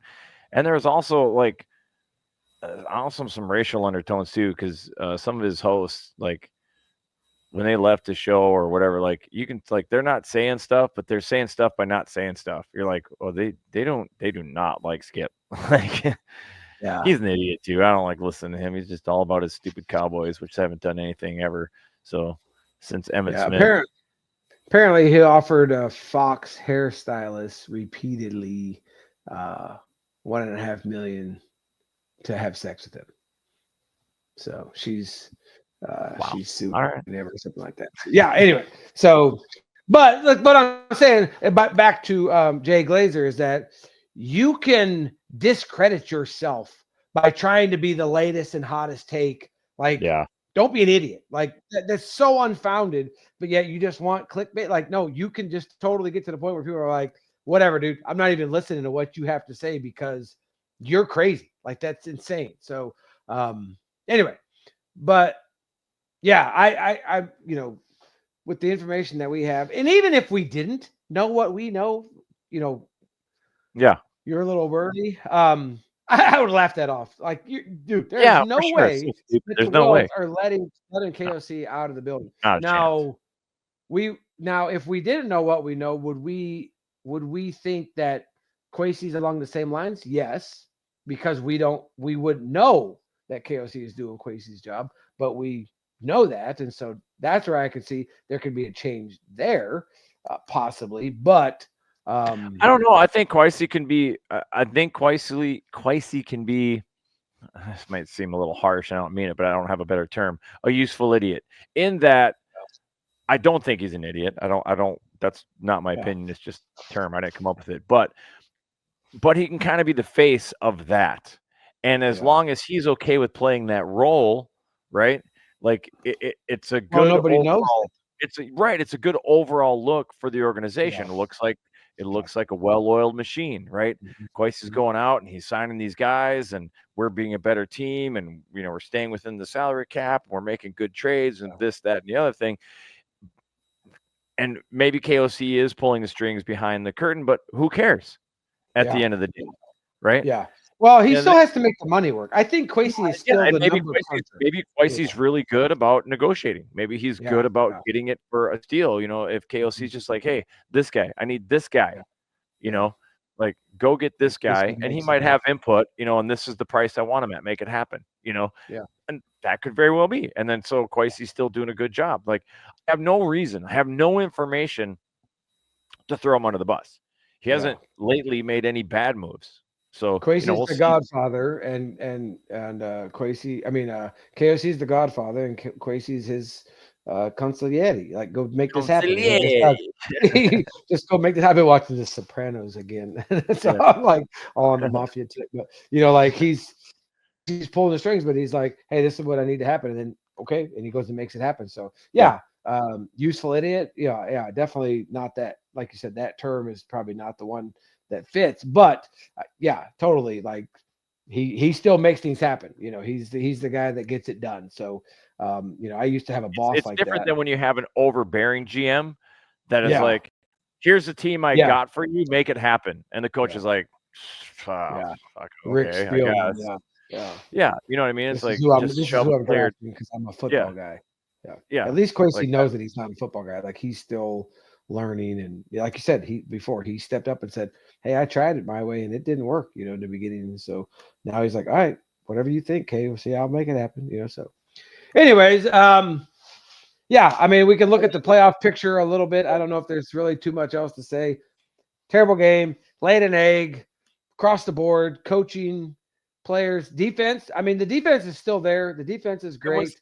And there's also like some racial undertones too, because some of his hosts, like when they left the show or whatever, like you can like they're not saying stuff, but they're saying stuff by not saying stuff. You're like, oh, they do not like Skip. Like, yeah, he's an idiot too. I don't like listening to him. He's just all about his stupid Cowboys, which haven't done anything ever. So since Emmitt Smith. Apparently he offered a Fox hairstylist repeatedly $1.5 million to have sex with him. So she's suing him or something like that. Yeah, anyway. So but look, what I'm saying about back to Jay Glazer is that you can discredit yourself by trying to be the latest and hottest take. Like, don't be an idiot. Like that's so unfounded, but yet you just want clickbait. Like, no, you can just totally get to the point where people are like, whatever, dude, I'm not even listening to what you have to say because you're crazy. Like that's insane. So anyway, but yeah, I with the information that we have, and even if we didn't know what we know, Yeah. you're a little wordy. I would laugh that off. Like, dude, there's Yeah, no for sure. way that There's the no way. Wills are letting KOC out of the building. Not a chance. Now, if we didn't know what we know, would we think that Kwesi's along the same lines? Yes, because we wouldn't know that KOC is doing Kwesi's job, but we know that, and so that's where I could see there could be a change there, possibly. But I don't know. I think Kwesi can be. I think Kwesi can be. This might seem a little harsh. I don't mean it, but I don't have a better term. A useful idiot. In that, I don't think he's an idiot. I don't. That's not my opinion. It's just a term. I didn't come up with it. But he can kind of be the face of that. And as long as he's okay with playing that role, right? Like it's a good nobody overall, knows. It's a good overall look for the organization. Yeah. It looks like a well-oiled machine, right? Kwesi's going out and he's signing these guys, and we're being a better team, and we're staying within the salary cap. We're making good trades, and this, that, and the other thing. And maybe KOC is pulling the strings behind the curtain, but who cares at the end of the day, right? Yeah. Well, he still has to make the money work. I think Kwesi is still the maybe number. Maybe Kwesi's really good about negotiating. Maybe he's good about getting it for a steal. If KOC's just like, hey, this guy, I need this guy, like go get this guy, and he might have input, and this is the price I want him at. Make it happen, and that could very well be. And then so Kwesi's still doing a good job. Like, I have no reason, I have no information to throw him under the bus. He hasn't lately made any bad moves. So Kwesi's the godfather, and Kwesi. I mean, KOC's the godfather, and Kwesi's his consigliere. Like, go make this happen. Just go make this happen. I've been watching The Sopranos again, so I'm like all on the mafia tip. But like he's pulling the strings, but he's like, hey, this is what I need to happen, and then okay, and he goes and makes it happen. So useful idiot. Yeah, definitely not that. Like you said, that term is probably not the one that fits, but totally. Like he still makes things happen. He's the guy that gets it done. So I used to have a boss it's like different that. than when you have an overbearing GM that is like, here's the team I got for you, make it happen, and the coach is like, Rick okay, Spielman, you know what I mean? It's this like is who I'm drafting because I'm a football guy. At least Kwesi knows that he's not a football guy. Like, he's still learning, and like you said, he stepped up and said, hey, I tried it my way and it didn't work, in the beginning. So now he's like, all right, whatever you think, KOC, I'll make it happen. So anyways, I mean, we can look at the playoff picture a little bit. I don't know if there's really too much else to say. Terrible game, laid an egg across the board, coaching, players, defense. I mean, the defense is still there. The defense is great.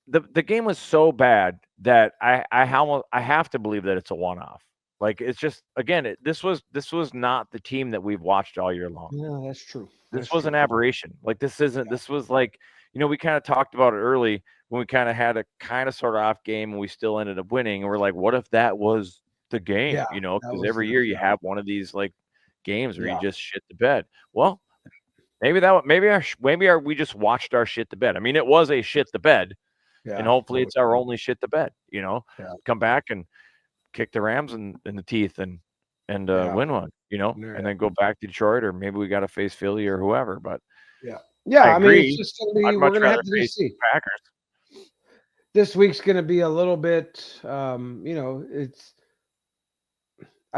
The game was so bad that I have to believe that it's a one-off. Like, it's just, again, this was not the team that we've watched all year long. Yeah, that's true. This was an aberration. Like, this was like, we kind of talked about it early when we kind of had a kind of sort of off game and we still ended up winning. And we're like, what if that was the game? Because every year you have one of these like games where you just shit the bed. Well, maybe we just watched our shit the bed. I mean, it was a shit the bed. And hopefully it's our only shit the bed, come back and kick the Rams in the teeth and win one, and then go back to Detroit, or maybe we got to face Philly or whoever. But I mean, it's just going to be, we're going to have to see. Packers. This week's going to be a little bit, I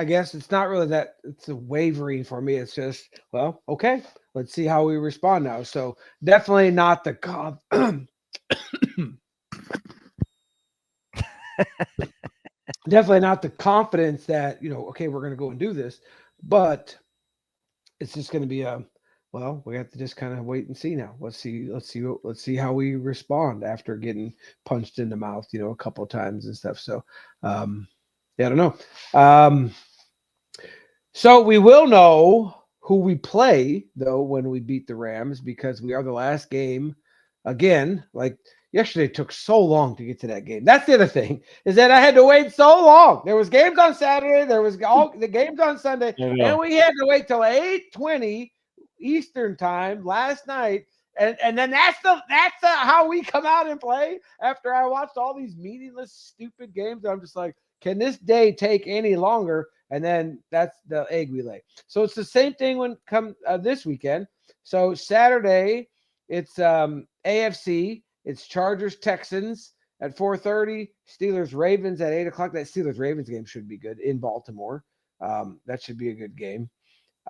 guess it's not really that it's a wavering for me. It's just, well, okay, let's see how we respond now. So definitely not the definitely not the confidence that, okay, we're going to go and do this, but it's just going to be we have to just kind of wait and see now. Let's see how we respond after getting punched in the mouth, a couple of times and stuff. So, I don't know. So we will know who we play though when we beat the Rams, because we are the last game again. Like, yesterday took so long to get to that game. That's the other thing, is that I had to wait so long. There was games on Saturday. There was all the games on Sunday. And we had to wait till 8:20 Eastern time last night. And then that's the how we come out and play after I watched all these meaningless, stupid games. I'm just like, can this day take any longer? And then that's the egg we lay. So it's the same thing when come this weekend. So Saturday, it's AFC. It's Chargers Texans at 4:30. Steelers Ravens at 8:00. That Steelers Ravens game should be good in Baltimore. That should be a good game.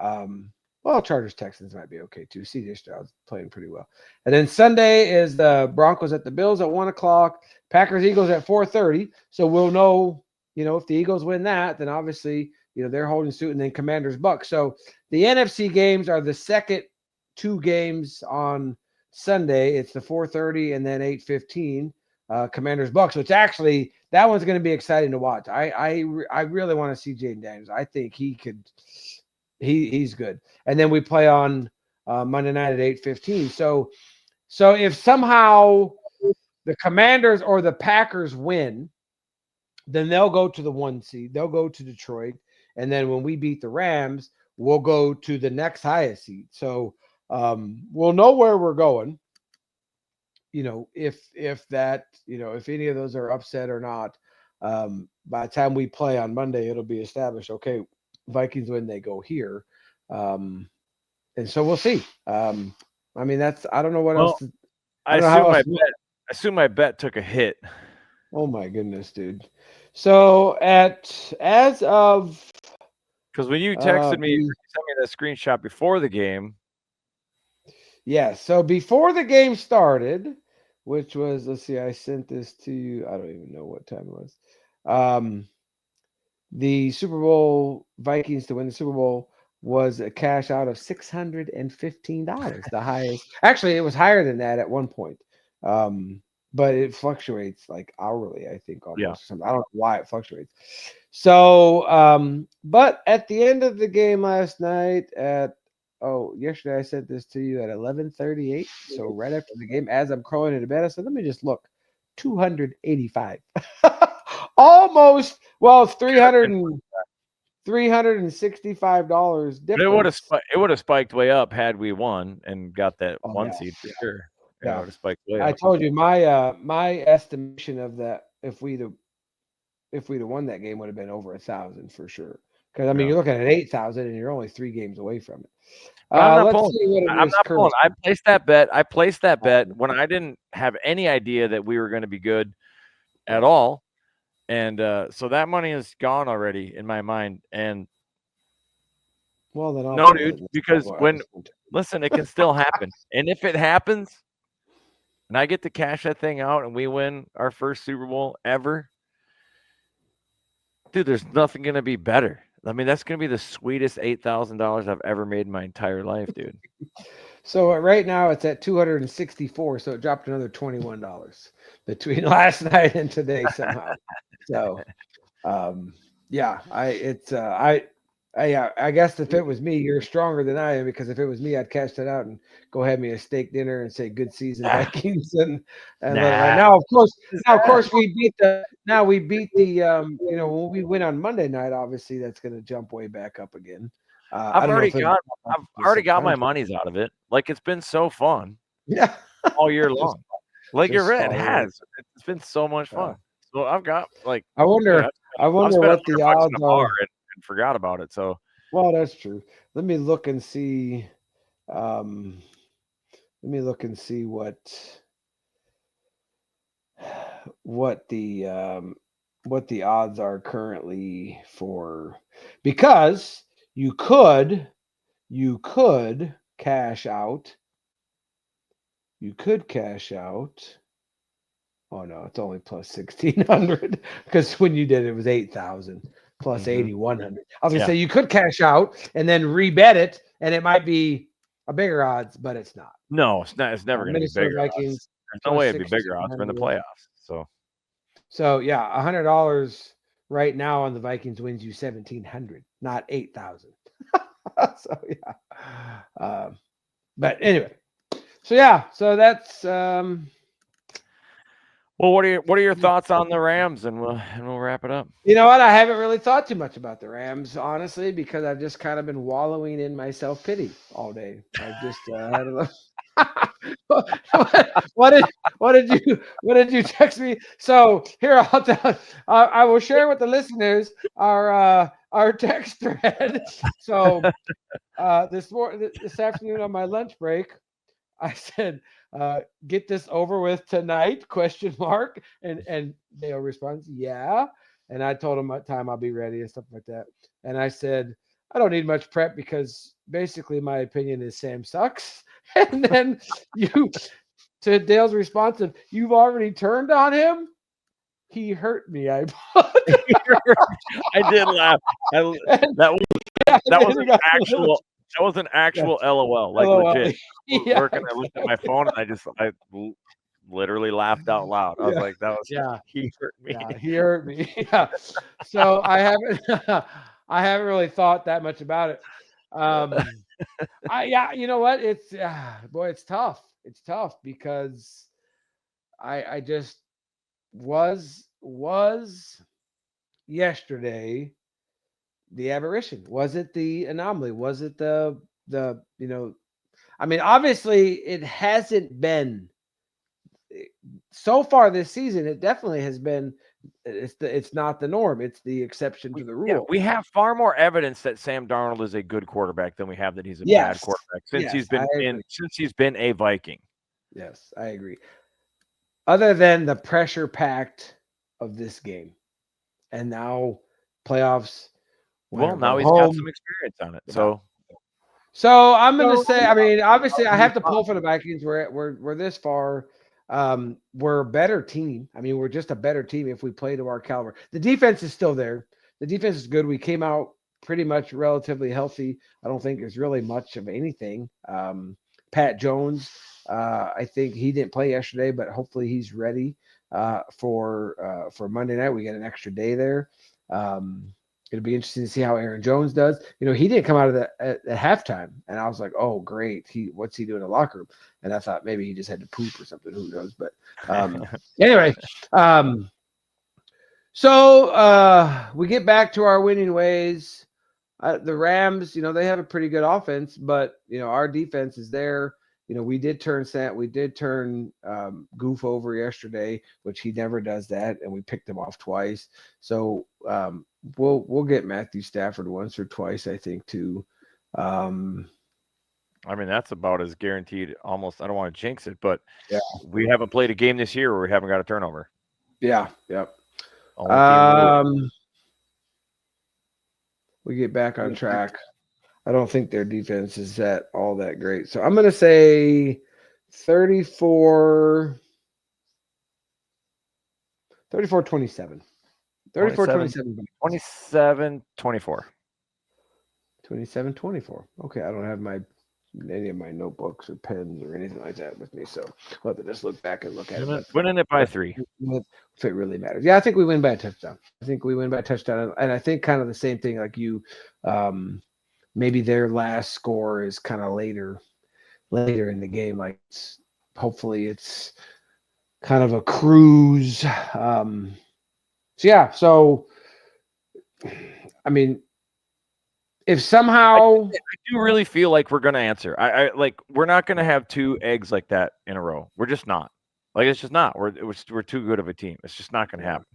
Well, Chargers Texans might be okay too. CJ Stroud's playing pretty well. And then Sunday is the Broncos at the Bills at 1:00. Packers Eagles at 4:30. So we'll know, if the Eagles win that, then obviously, they're holding suit. And then Commanders Bucks. So the NFC games are the second two games on Sunday. It's the 4:30 and then 8:15. Commanders Bucks, which actually that one's going to be exciting to watch. I really want to see Jaden Daniels. I think he could. He's good. And then we play on Monday night at 8:15. So if somehow the Commanders or the Packers win, then they'll go to the 1 seed. They'll go to Detroit. And then when we beat the Rams, we'll go to the next highest seed. So we'll know where we're going. If that, if any of those are upset or not, by the time we play on Monday, it'll be established. Okay, Vikings win, they go here. And so we'll see. I don't know what else. I assume my bet took a hit. Oh my goodness, dude. So as of, because when you texted me, you sent me that screenshot before the game. Yeah. So before the game started, which was, let's see, I sent this to you. I don't even know what time it was. The Super Bowl, Vikings to win the Super Bowl, was a cash out of $615, the highest. Actually, it was higher than that at one point. But it fluctuates like hourly, I think, almost. Yeah. I don't know why it fluctuates. So, but at the end of the game last night yesterday I sent this to you at 11:38. So right after the game, as I'm crawling into bed, I said, let me just look. 285. Almost, well, $365 difference. But it would have spiked way up had we won and got that seed for sure. Yeah, it would have spiked way up. I told you my estimation of that, if we'd have won that game, would have been over 1,000 for sure. Because you're looking at 8,000 and you're only 3 games away from it. I'm not pulling. I placed that bet when I didn't have any idea that we were going to be good at all. And so that money is gone already in my mind. And then no, dude, because listen, it can still happen. And if it happens and I get to cash that thing out and we win our first Super Bowl ever, dude, there's nothing going to be better. That's going to be the sweetest $8,000 I've ever made in my entire life, dude. So right now it's at 264. So it dropped another $21 between last night and today somehow. So, I guess if it was me, you're stronger than I am, because if it was me, I'd cash it out and go have me a steak dinner and say good season Vikings. And now of course we beat the when we win on Monday night, obviously that's going to jump way back up again. I've already got my monies out of it. Like, it's been so fun. Yeah. All year long. Like, you're right. It has. It's been so much fun. So I've got I wonder what the odds are. And forgot about it. So, well, that's true. Let me look and see. What the odds are currently for, because you could cash out. Oh no, it's only plus 1,600, because when you did it was 8,000 plus 8,100. I was gonna say you could cash out and then rebet it, and it might be a bigger odds, but it's not. No, it's not. It's never gonna be bigger odds. There's no way it'd be bigger odds. We're in the playoffs. So yeah, $100 right now on the Vikings wins you 1,700, not 8,000. So yeah, but anyway, so that's. Well, what are your thoughts on the Rams, and we'll wrap it up. You know what? I haven't really thought too much about the Rams, honestly, because I've just kind of been wallowing in my self-pity all day. I've just what did you text me? So here I'll tell. I will share with the listeners our text thread. So this afternoon on my lunch break, I said, "Get this over with tonight?" Question mark. And Dale responds, "Yeah." And I told him what time I'll be ready and stuff like that. And I said, "I don't need much prep because basically my opinion is Sam sucks." And then you, to Dale's response of, "You've already turned on him." He hurt me. I I did laugh. and, That was yeah, that and was then an he got a little, actual that was an yeah, actual LOL, like LOL. legit. Yeah, Working, I looked at my phone and literally laughed out loud. I was yeah, like, that was yeah. he hurt me. Yeah, he hurt me. Yeah. So I haven't I haven't really thought that much about it. Yeah, you know what? It's boy, it's tough. It's tough because I just was yesterday the aberration. Was it the anomaly? Was it the I mean, obviously it hasn't been so far this season. It definitely has been. It's not the norm. It's the exception to the rule. We have far more evidence that Sam Darnold is a good quarterback than we have that he's a bad Yes. quarterback since Yes, I agree. since he's been a Viking. Yes, I agree. Other than the pressure packed of this game, and now playoffs. Well, Go now he's got home. some experience on it. Yeah. So I'm going to So, say, I mean, obviously, I he's have to pull for the Vikings. We're this far. We're a better team. I mean, we're just a better team if we play to our caliber. The defense is still there. The defense is good. We came out pretty much relatively healthy. I don't think there's really much of anything. Pat Jones, I think he didn't play yesterday, but hopefully he's ready for Monday night. We get an extra day there. It'll be interesting to see how Aaron Jones does. You know, he didn't come out of at halftime, and I was like, "Oh, great! What's he doing in the locker room?" And I thought maybe he just had to poop or something. Who knows? But anyway, so we get back to our winning ways. The Rams, they have a pretty good offense, but our defense is there. We did turn Goof over yesterday, which he never does that, and we picked him off twice. So we'll get Matthew Stafford once or twice, I think, too. I mean, that's about as guaranteed. Almost, I don't want to jinx it, but yeah, we haven't played a game this year where we haven't got a turnover. Yeah, yep. We get back on track. I don't think their defense is all that great. So I'm going to say 34-27. 34-27. 27-24. 27-24. Okay, I don't have any of my notebooks or pens or anything like that with me, so I'll have to just look back and look at it. Winning it by 3. If it really matters. Yeah, I think we win by a touchdown. And I think kind of the same thing like you. Maybe their last score is kind of later in the game. Like hopefully it's kind of a cruise. So I mean, if somehow I do really feel like we're gonna answer. I like we're not gonna have 2 eggs like that in a row. We're just not. Like it's just not. We're too good of a team. It's just not gonna happen.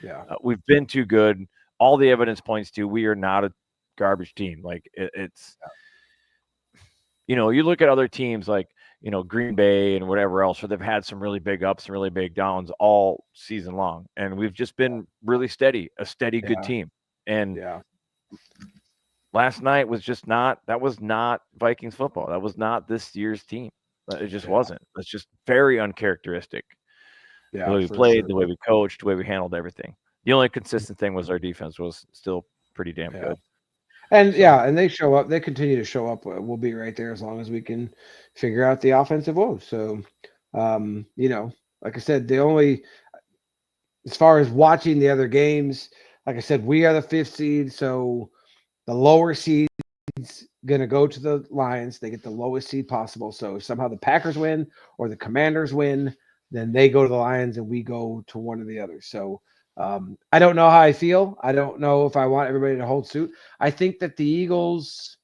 Yeah. We've been too good. All the evidence points to we are not a garbage team. Like it's you look at other teams like Green Bay and whatever else where they've had some really big ups and really big downs all season long, and we've just been really steady, a steady good team. And last night was just not Vikings football. That was not this year's team. It just wasn't. It's just very uncharacteristic. The way we played, the way we coached, the way we handled everything. The only consistent thing was our defense was still pretty damn good. And and they show up. They continue to show up. We'll be right there as long as we can figure out the offensive woes. So, like I said, as far as watching the other games, like I said, we are the 5th seed. So the lower seed's going to go to the Lions. They get the lowest seed possible. So if somehow the Packers win or the Commanders win, then they go to the Lions and we go to one or the other. So I don't know how I feel. I don't know if I want everybody to hold suit. I think that the Eagles,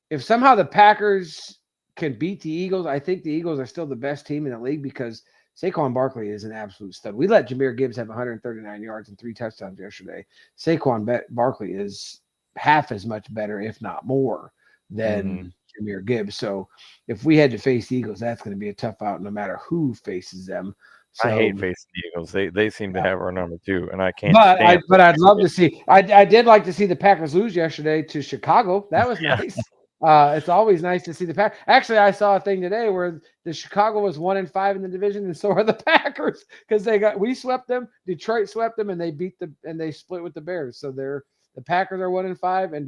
if somehow the Packers can beat the Eagles. I think the Eagles are still the best team in the league because Saquon Barkley is an absolute stud. We let Jahmyr Gibbs have 139 yards and 3 touchdowns yesterday. Saquon Barkley is half as much better, if not more, than Jahmyr Gibbs. So if we had to face the Eagles, that's going to be a tough out no matter who faces them. So, I hate facing the Eagles. They seem to have our number too, and I can't. But I'd love to see. I did like to see the Packers lose yesterday to Chicago. That was nice. It's always nice to see the Packers. Actually, I saw a thing today where the Chicago was 1-5 in the division, and so are the Packers because we swept them. Detroit swept them, and they split with the Bears. So the Packers are 1-5, and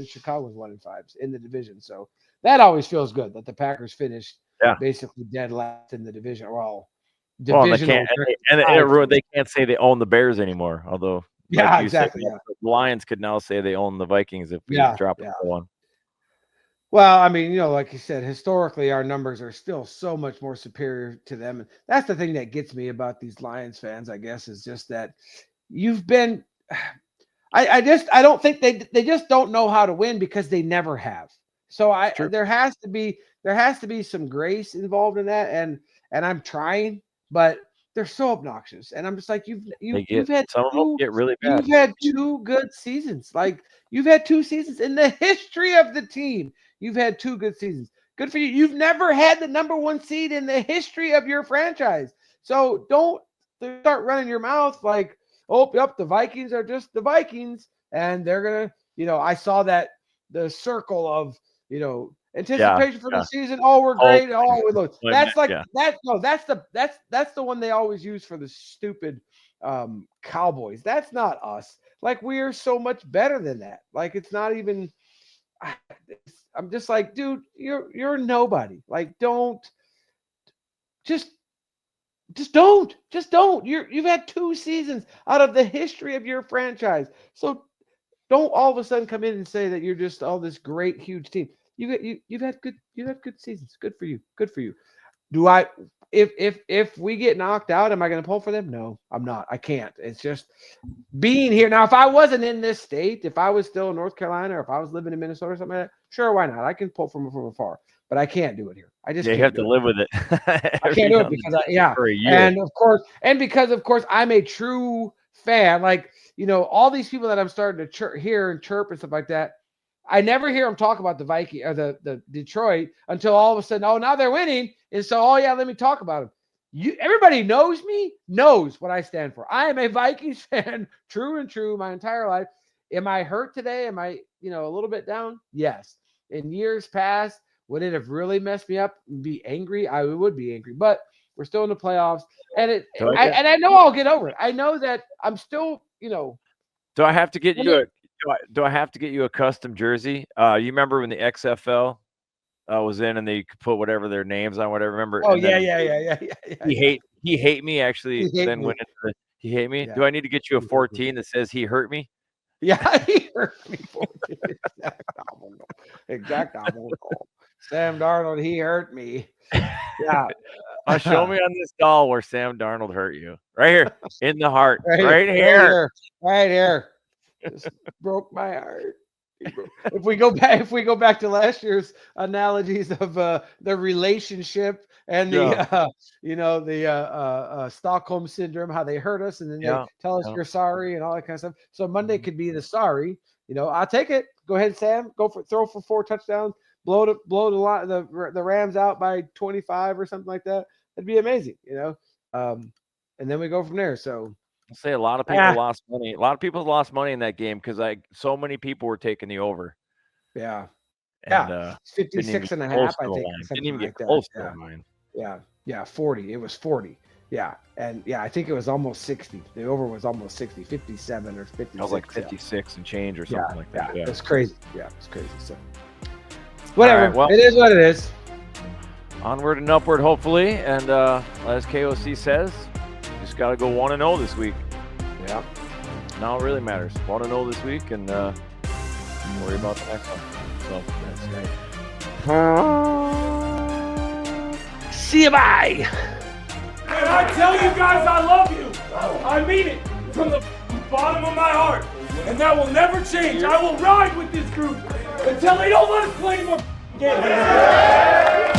Chicago's 1-5 in the division. So that always feels good that the Packers finished basically dead last in the division. Well, divisional. They can't say they own the Bears anymore. Although, exactly. The Lions could now say they own the Vikings if we drop one. Well, I mean, like you said, historically, our numbers are still so much more superior to them. And that's the thing that gets me about these Lions fans, I guess, is just that you've been I don't think they just don't know how to win because they never have. So there has to be some grace involved in that. And I'm trying, but they're so obnoxious. And I'm just like, you've had some of them get really bad. You've had 2 good seasons. Like you've had 2 seasons in the history of the team. You've had 2 good seasons. Good for you. You've never had the number 1 seed in the history of your franchise. So don't start running your mouth like, the Vikings are just the Vikings. And they're going to, I saw that the circle of, anticipation for the season. Oh, we're great. Oh, we look. That's like that's the one they always use for the stupid Cowboys. That's not us. Like we are so much better than that. Like it's not even. I'm just like, dude, you're nobody. Like don't. Just don't. You've had 2 seasons out of the history of your franchise. So don't all of a sudden come in and say that you're just this great huge team. You've had good seasons. Good for you. Do I if we get knocked out, am I going to pull for them? No, I'm not. I can't. It's just being here. Now, if I wasn't in this state, if I was still in North Carolina or if I was living in Minnesota or something like that, sure, why not? I can pull from afar. But I can't do it here. I just you have to live with it. I can't do it because because of course I'm a true fan. Like, all these people that I'm starting to hear and chirp and stuff like that. I never hear them talk about the Viking or the Detroit until all of a sudden, now they're winning. And so, let me talk about them. Everybody knows me, knows what I stand for. I am a Vikings fan, true my entire life. Am I hurt today? Am I, a little bit down? Yes. In years past, would it have really messed me up and be angry? I would be angry, but we're still in the playoffs. And I know I'll get over it. I know that I'm still, Do I have to get you Do I have to get you a custom jersey? You remember when the XFL was in and they could put whatever their names on, whatever. Remember? Oh, yeah. He hate me actually. Then went into he hate me. Yeah. Do I need to get you a 14 that says he hurt me? Yeah, he hurt me. 14. Exact opposite. Sam Darnold, he hurt me. Yeah. Show me on this doll where Sam Darnold hurt you. Right here in the heart. Right here. Just broke my heart. If we go back to last year's analogies of the relationship and the Stockholm syndrome, how they hurt us and then they tell us you're sorry and all that kind of stuff. So Monday could be the sorry. I'll take it. Go ahead, Sam. Throw for 4 touchdowns. Blow the Rams out by 25 or something like that. That'd be amazing. And then we go from there. So. I'll say a lot of people lost money. A lot of people lost money in that game because so many people were taking the over. Yeah. And, 56.5, I think. Didn't even get close to mine. Yeah, 40. It was 40. Yeah. And I think it was almost 60. The over was almost 60, 57 or 56. It was like 56 and change or something like that. Yeah, it's crazy. Yeah, it's crazy. So whatever. Right, well, it is what it is. Onward and upward, hopefully. And as KOC says, just got to go 1-0 this week. Yeah. Now it really matters. 1-0 this week and worry about the next one. So that's right. See you, bye. And I tell you guys I love you. I mean it from the bottom of my heart. And that will never change. I will ride with this group until they don't let us play anymore Get it.